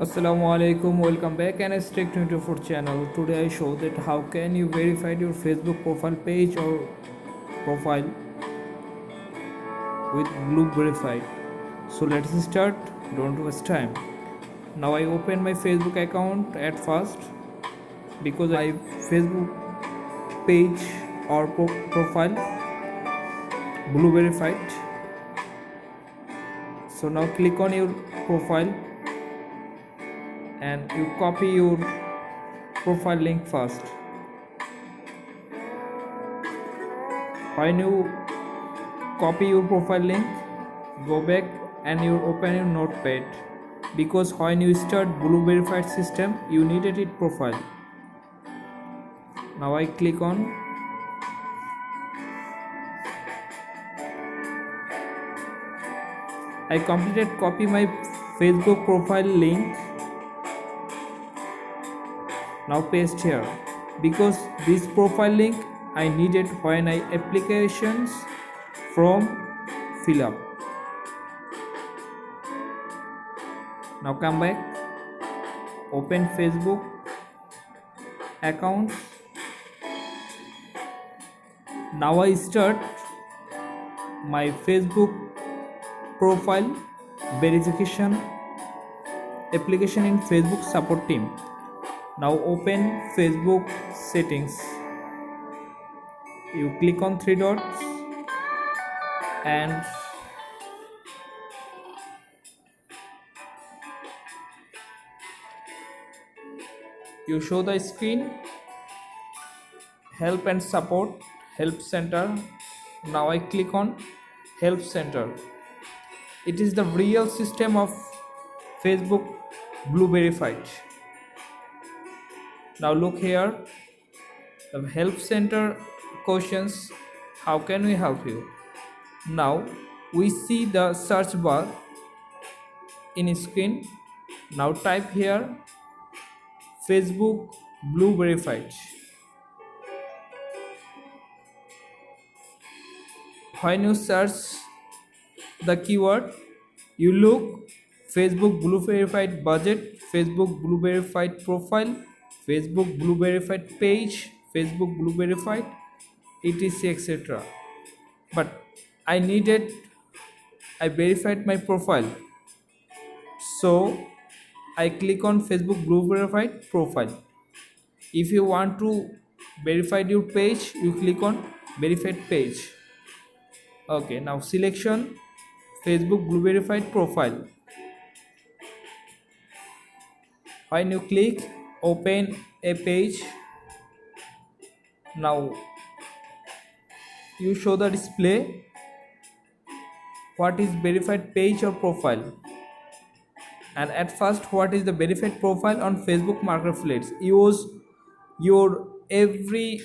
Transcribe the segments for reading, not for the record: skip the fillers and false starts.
Assalamu alaikum, welcome back and Strict 24 channel. Today I show that how can you verify your Facebook profile page or profile with Blue Verified. So let's start, don't waste time. Now I open my Facebook account at first because my Facebook page or profile Blue Verified. So now click on your profile and you copy your profile link first. When you copy your profile link, go back and you open your notepad because when you start Blue Verified system you needed it profile. Now I click on I completed copy my Facebook profile link. Now paste here because this profile link I needed when I applications from fill up. Now come back, open Facebook account. Now I start my Facebook profile verification application in Facebook support team. Now open Facebook settings. You click on three dots and you show the screen help and support help center. Now I click on help center. It is the real system of Facebook Blue Verified. Now look here, the help center questions, how can we help you? Now we see the search bar in screen. Now type here Facebook Blue Verified. When you search the keyword, you look Facebook Blue Verified budget, Facebook Blue Verified profile, Facebook Blue Verified page, Facebook Blue Verified, etc, etc. But I verified my profile, so I click on Facebook Blue Verified profile. If you want to verify your page, you click on verified page. Okay, now selection Facebook Blue Verified profile. When you click open a page, now you show the display what is verified page or profile, and at first what is the verified profile on Facebook Marketplace. Use your every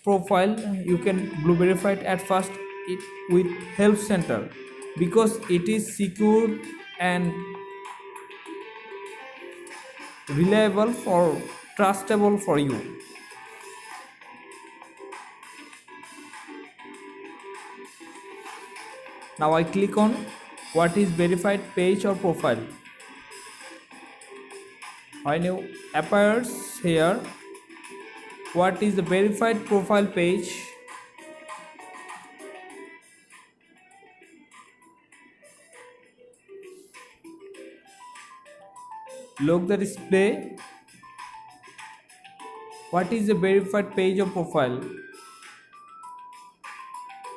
profile you can Blue Verified at first it with help center because it is secure and reliable for trustable for you. Now I click on what is verified page or profile. When you appears here what is the verified profile page, look the display what is the verified page or profile.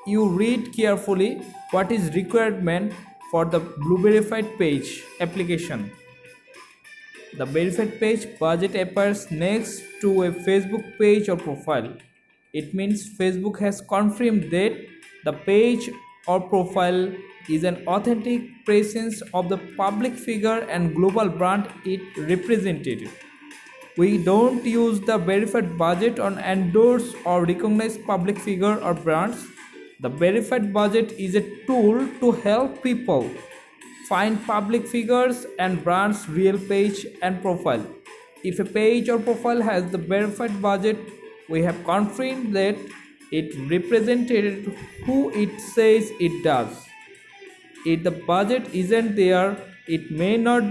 You read carefully what is requirement for the Blue Verified page application. The verified page budget appears next to a Facebook page or profile. It means Facebook has confirmed that the page or profile is an authentic presence of the public figure and global brand it represented. We don't use the verified budget on endorse or recognize public figure or brands. The verified budget is a tool to help people find public figures and brands' real page and profile. If a page or profile has the verified budget, we have confirmed that it represented who it says it does. If the budget isn't there, it may not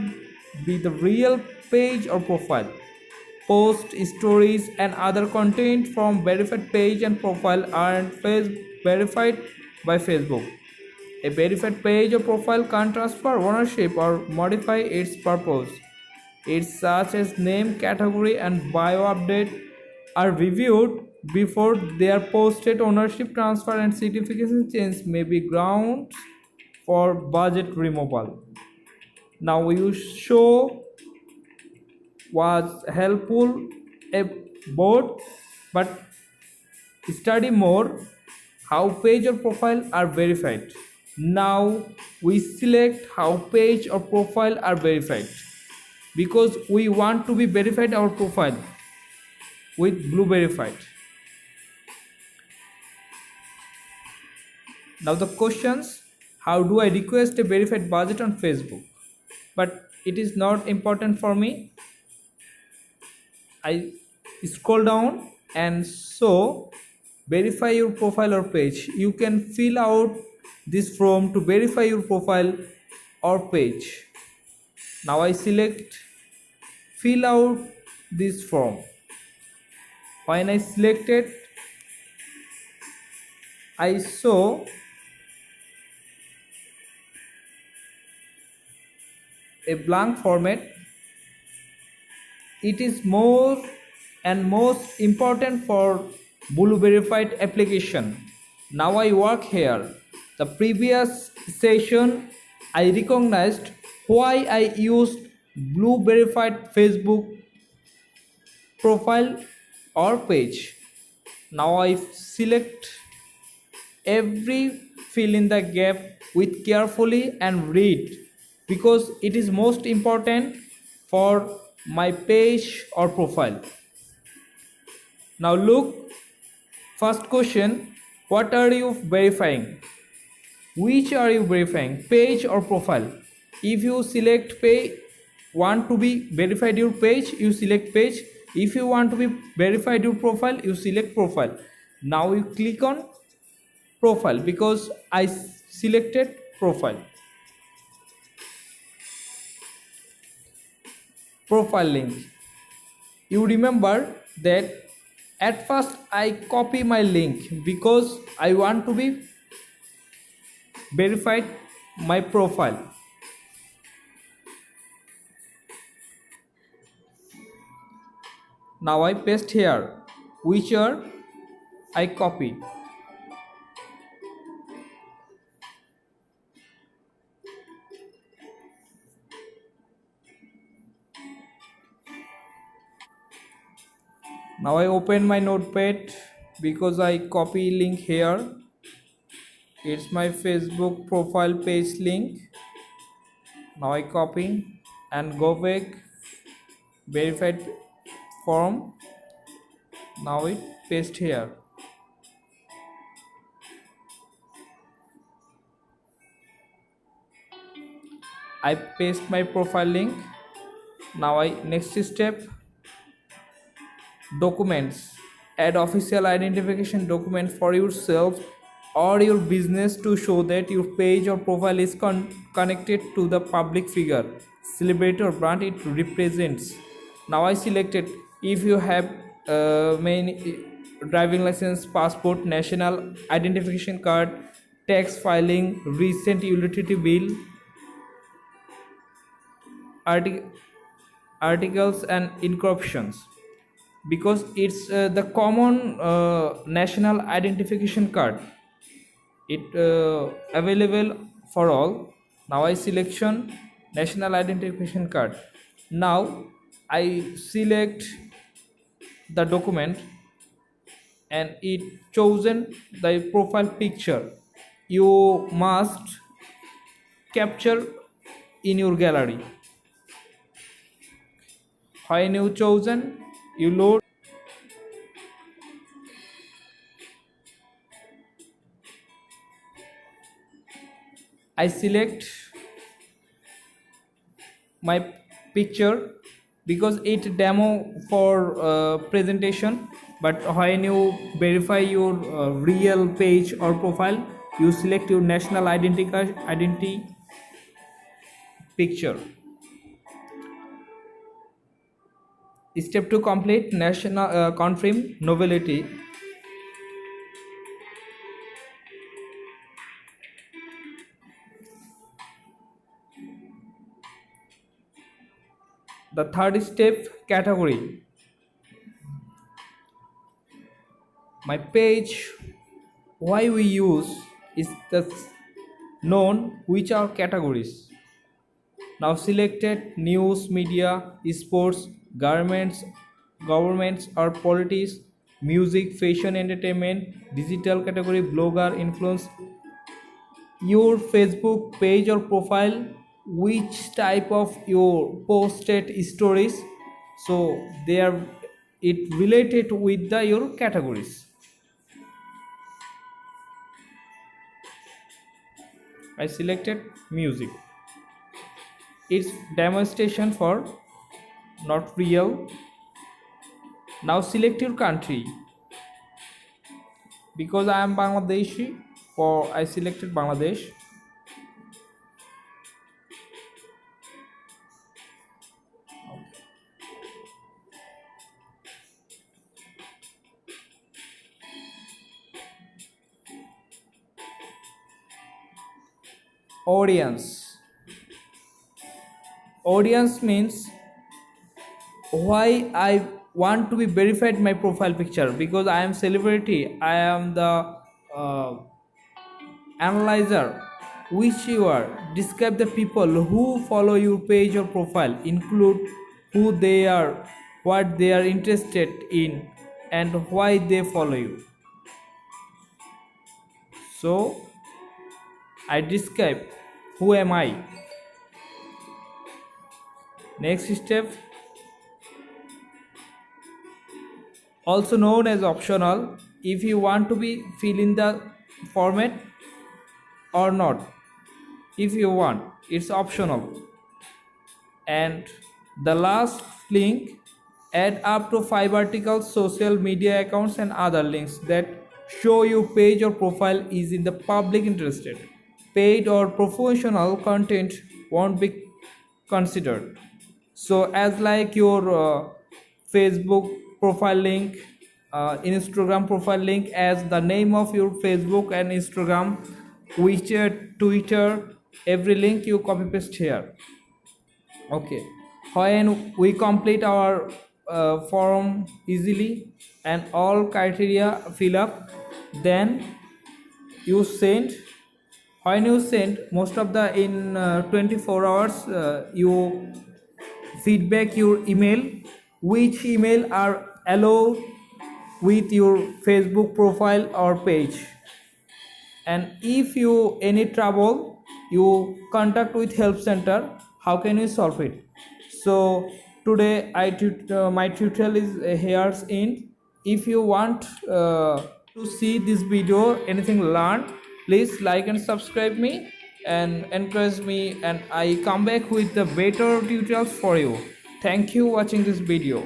be the real page or profile. Posts, stories, and other content from verified page and profile aren't verified by Facebook. A verified page or profile can't transfer ownership or modify its purpose. Its such as name, category, and bio update are reviewed before they are posted. Ownership transfer and certification change may be grounds for budget removal. Now you show was helpful a board, but study more how page or profile are verified. Now we select how page or profile are verified because we want to be verified our profile with Blue Verified. Now the questions: how do I request a verified budget on Facebook? But it is not important for me. I scroll down and so verify your profile or page. You can fill out this form to verify your profile or page. Now I select fill out this form. When I select it, I show a blank format. It is more and most important for Blue Verified application. Now I work here. The previous session I recognized why I used Blue Verified Facebook profile or page. Now I select every fill in the gap with carefully and read because it is most important for my page or profile. Now look, first question, what are you verifying? Which are you verifying, page or profile? If you select page, want to be verified your page, you select page. If you want to be verified your profile, you select profile. Now you click on profile because I selected profile. Profile link. You remember that at first I copy my link because I want to be verified my profile. Now I paste here which are I copy. Now I open my notepad because I copy link here. It's my Facebook profile page link. Now I copy and go back verified form. Now it paste here. I paste my profile link. Now I next step, documents. Add official identification document for yourself or your business to show that your page or profile is connected to the public figure, celebrity or brand it represents. Now I selected if you have main driving license, passport, national identification card, tax filing, recent utility bill, articles and inscriptions because it's the common national identification card. It available for all. Now I selection national identification card. Now I select the document and it chosen the profile picture. You must capture in your gallery. When you chosen, you load. I select my picture because it demo for presentation, but when you verify your real page or profile, you select your national identity picture. Step 2, complete national confirm novelty. The third step, category. My page, why we use is the known which are categories. Now selected news, media, sports, governments or politics, music, fashion, entertainment, digital category, blogger, influence. Your Facebook page or profile, which type of your posted stories, so they are it related with the your categories. I selected music. It's demonstration for not real. Now select your country. Because I am Bangladeshi, for I selected Bangladesh. Audience means why I want to be verified my profile picture, because I am celebrity, I am the analyzer which you are. Describe the people who follow your page or profile, include who they are, what they are interested in, and why they follow you. So I describe who am I. Next step, also known as optional, if you want to be fill in the format or not. If you want, it's optional. And the last link, add up to 5 articles, social media accounts and other links that show your page or profile is in the public interested. Paid or professional content won't be considered. So as like your Facebook profile link, Instagram profile link, as the name of your Facebook and Instagram, WeChat, Twitter, every link you copy paste here. Okay, when we complete our form easily and all criteria fill up, then you send. When you send, most of the in 24 hours you feedback your email, which email are allowed with your Facebook profile or page. And if you any trouble, you contact with help center. How can you solve it? So today my tutorial is here's end. If you want to see this video, anything learned, please like and subscribe me and encourage me, and I come back with the better tutorials for you. Thank you watching this video.